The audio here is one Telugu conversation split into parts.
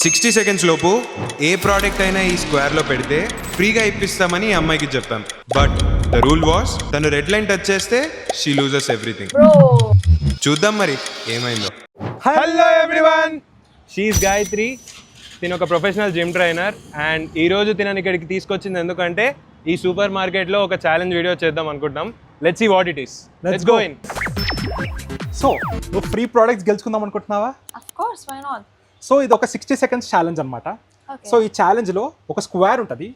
60 సెకండ్స్ లోపు ఏ ప్రోడక్ట్ అయినా ఈ స్క్వేర్ లో పెడితే ఫ్రీగా ఇప్పిస్తామని ఈ అమ్మాయికి చెప్పాం. బట్ ద రూల్ వాస్ తను రెడ్ లైన్ టచ్ చేస్తే షీ లూజెస్ ఎవ్రీథింగ్. చూద్దాం మరి ఏమైందో. Hello everyone, she is Gayatri. తిను ఒక ప్రొఫెషనల్ జిమ్ ట్రైనర్ అండ్ ఈ రోజు తినని ఇక్కడికి తీసుకొచ్చింది ఎందుకంటే ఈ సూపర్ మార్కెట్లో ఒక ఛాలెంజ్ వీడియో చేద్దాం అనుకుంటున్నాం. Let's see what it is. Let's go in. So నువ్వు ఫ్రీ ప్రోడక్ట్స్ గెలుచుకుందాం అనుకుంటున్నావా? Of course, why not? So ఇది ఒక 60 సెకండ్స్ ఛాలెంజ్ అనమాట. Okay. సో ఈ ఛాలెంజ్లో ఒక స్క్వేర్ ఉంటుంది.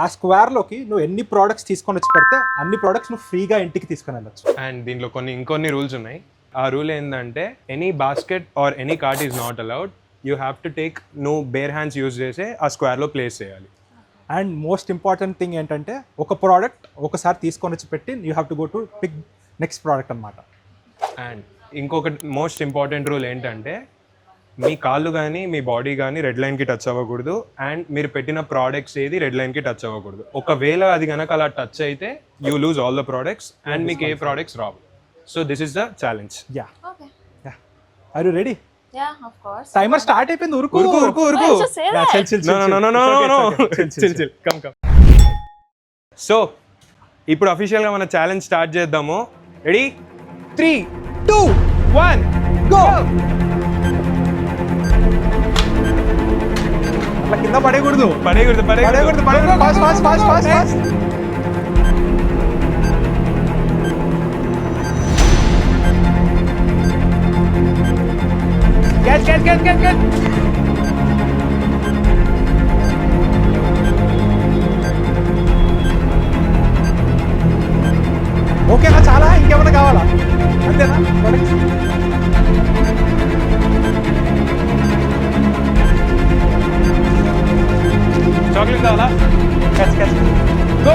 ఆ స్క్వేర్లోకి నువ్వు ఎన్ని ప్రోడక్ట్స్ తీసుకొని వచ్చి పెడితే అన్ని ప్రోడక్ట్స్ నువ్వు ఫ్రీగా ఇంటికి తీసుకొని వెళ్ళచ్చు. అండ్ దీంట్లో ఇంకొన్ని రూల్స్ ఉన్నాయి. ఆ రూల్ ఏంటంటే any basket or any cart is not allowed. You have to take నువ్వు బేర్ హ్యాండ్స్ యూజ్ చేసి ఆ స్క్వేర్లో ప్లేస్ చేయాలి. అండ్ మోస్ట్ ఇంపార్టెంట్ థింగ్ ఏంటంటే ఒక ప్రోడక్ట్ ఒకసారి తీసుకొని వచ్చి పెట్టి you have to go to pick next product అనమాట. అండ్ ఇంకొక మోస్ట్ ఇంపార్టెంట్ రూల్ ఏంటంటే మీ కాళ్ళు కానీ మీ బాడీ కానీ రెడ్ లైన్కి టచ్ అవ్వకూడదు. అండ్ మీరు పెట్టిన ప్రోడక్ట్స్ ఏది రెడ్ లైన్కి టచ్ అవ్వకూడదు. ఒకవేళ అది కనుక అలా టచ్ అయితే you lose all the products and మీకు ఏ ప్రోడక్ట్స్ రావు. So this is the challenge. Yeah Okay. Yeah are you ready? Yeah, of course. Timer start అయిపోయింది. ఉరుకు Why did you say that? సో ఇప్పుడు అఫీషియల్గా మన ఛాలెంజ్ స్టార్ట్ చేద్దాము. రెడీ? 3, 2, 1 గో. అట్లా కింద పడేయకూడదు. పడేయకూడదు. Fast fast fast fast fast. Get. ఓకేనా? చాలా ఇంకేమైనా కావాలా? అంతేనా? ప్రోడక్ట్స్ చాక్లెట్ కావాలా? Catch catch. గో.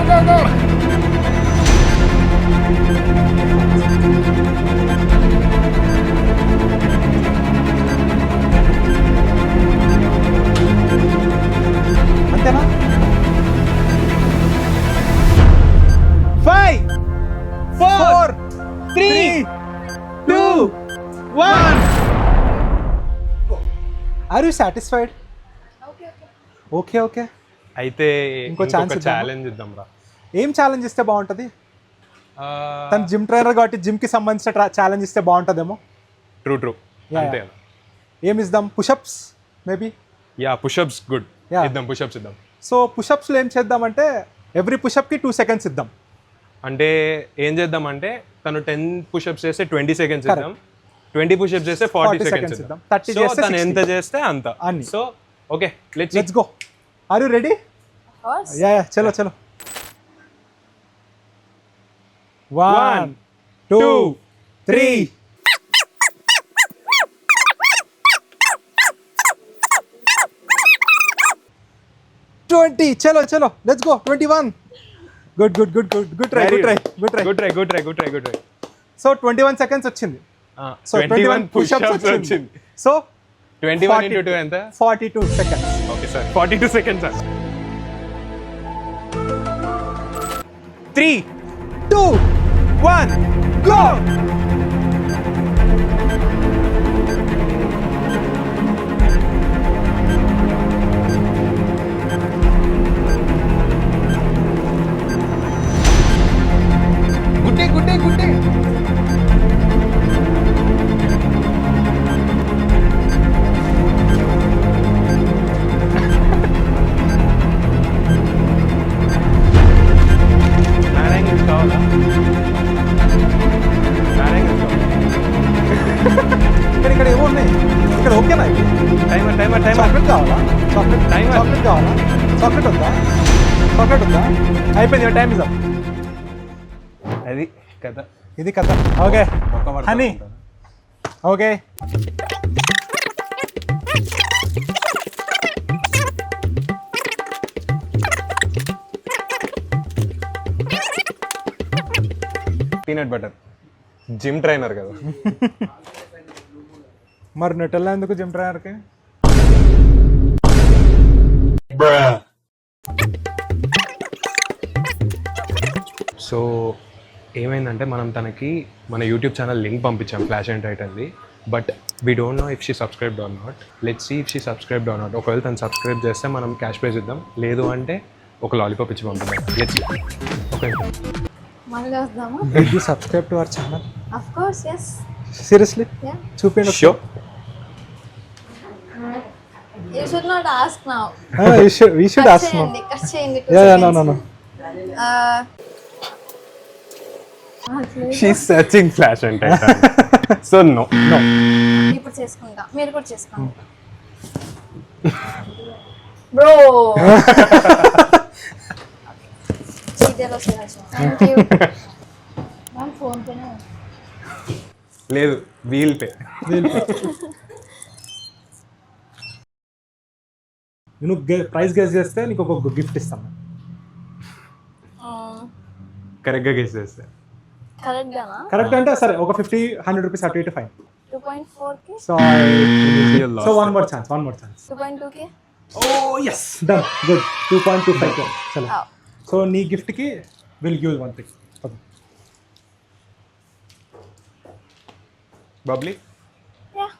అంతేనా? 5, 4, 3, 2, 1. Are you satisfied? Okay, okay. Okay okay. అయితే ఇంకో ఛాన్స్ ఇద్దామా? ఛాలెంజ్ ఇద్దాం రా. ఏం ఛాలెంజ్ ఇస్తే బాగుంటుంది? తను జిమ్ ట్రైనర్ కాబట్టి జిమ్కి సంబంధించిన ఛాలెంజ్ ఇస్తే బాగుంటుందేమో. ట్రూ అంతే. ఏం ఇద్దాం? Push-ups maybe. Yeah, push-ups good. Yeah. ఇద్దాం, పుషప్స్ ఇద్దాం. సో పుషప్స్లో ఏం చేద్దామంటే ఎవ్రీ పుషప్కి 2 సెకండ్స్ ఇద్దాం. అంటే ఏం చేద్దామంటే తను 10 పుషప్స్ చేస్తే 20 సెకండ్స్ ఇద్దాం. 20 పుషప్స్ చేస్తే 40 సెకండ్స్ ఇద్దాం. 30 సో చేస్తే తను 60. ఎంత చేస్తే అంత. అన్ని. So okay, let's go. Are you ready? Of course. Yeah చలో 1 2 3 20. చలో let's go. 21. Good try. So 21 seconds వచ్చింది. సో 21 పుషప్స్ వచ్చింది. సో 21 into 2 ఎంత? 42 seconds. Okay sir, 42 seconds sir. 3, 2, 1 go. గుడ్డే. నారాయణ కావాలా? ఇక్కడ ఏమో ఉన్నాయి. ఇక్కడ ఓకేనా? టైమర్. చాక్లెట్ కావాలా? Timer. చాక్లెట్ కావాలా? చాక్లెట్ ఉందా? అయిపోయింది. Time is up. అది కదా. ఇది కథ. Okay honey. Okay peanut butter. Gym trainer కదా. మరి నెట్టెల్లా ఎందుకు జిమ్ ట్రైనర్కి? సో ఏమైందంటే మనం తనకి మన యూట్యూబ్ ఛానల్ లింక్ పంపించాం, ఫ్లాష్ అండ్ టైటన్ది. But we don't know if she subscribed or not. Let's see if she subscribed or not. ఒకవేళ తను సబ్స్క్రైబ్ చేస్తే మనం క్యాష్ ప్రైజ్ ఇద్దాం, లేదు అంటే ఒక లాలీపాప్ ఇచ్చి పంపిద్దాం. Let's okay. మళ్ళీ వద్దామా? Did you subscribe to our channel? Of course, yes. Seriously? Yeah. చూపించండి. Show You should not ask now. We should ask now. Cut చేయండి. Yeah, no. She searching flash అంటే సో నో. ఇప్పుడు చేసుకుంటా, మీరు కూడా చేసుకోండి. బ్రో చీటీలో చేయొచ్చు. Thank you ma'am. ఫోన్ పేనే లేదు, వీల్ పే. నువ్వు ప్రైస్ గెస్ చేస్తే నీకు ఒక గిఫ్ట్ ఇస్తాను. కరెక్ట్గా గెస్ చేస్తే. కరెక్ట్గానా? కరెక్ట్ అంటే సరే ఒక 50-100 రూపీస్ అటు ఇటు fine. 2.4K, so one more chance. 2.2K. Oh yes, done, good. 2.25K. చలో. సో నీ గిఫ్ట్కి విల్ గివ్ వన్ థింగ్. బబ్లీ Yeah.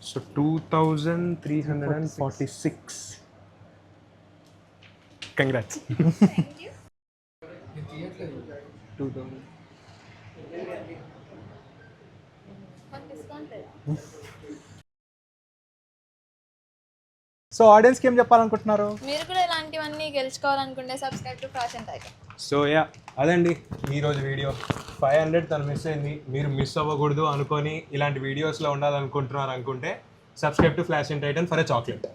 సో 2346. కంగ్రాట్స్. 2000. సో ఆడియన్స్కి ఏం చెప్పాలనుకుంటున్నారు? మీరు కూడా ఇలాంటివన్నీ గెలుచుకోవాలనుకుంటే subscribe to Fashion Tiger. So yeah, అదండి ఈరోజు వీడియో. 500 తను మిస్ అయింది. మీరు మిస్ అవ్వకూడదు అనుకొని ఇలాంటి వీడియోస్లో ఉండాలనుకుంటున్నారు అనుకుంటే subscribe to flash and Titan for a chocolate.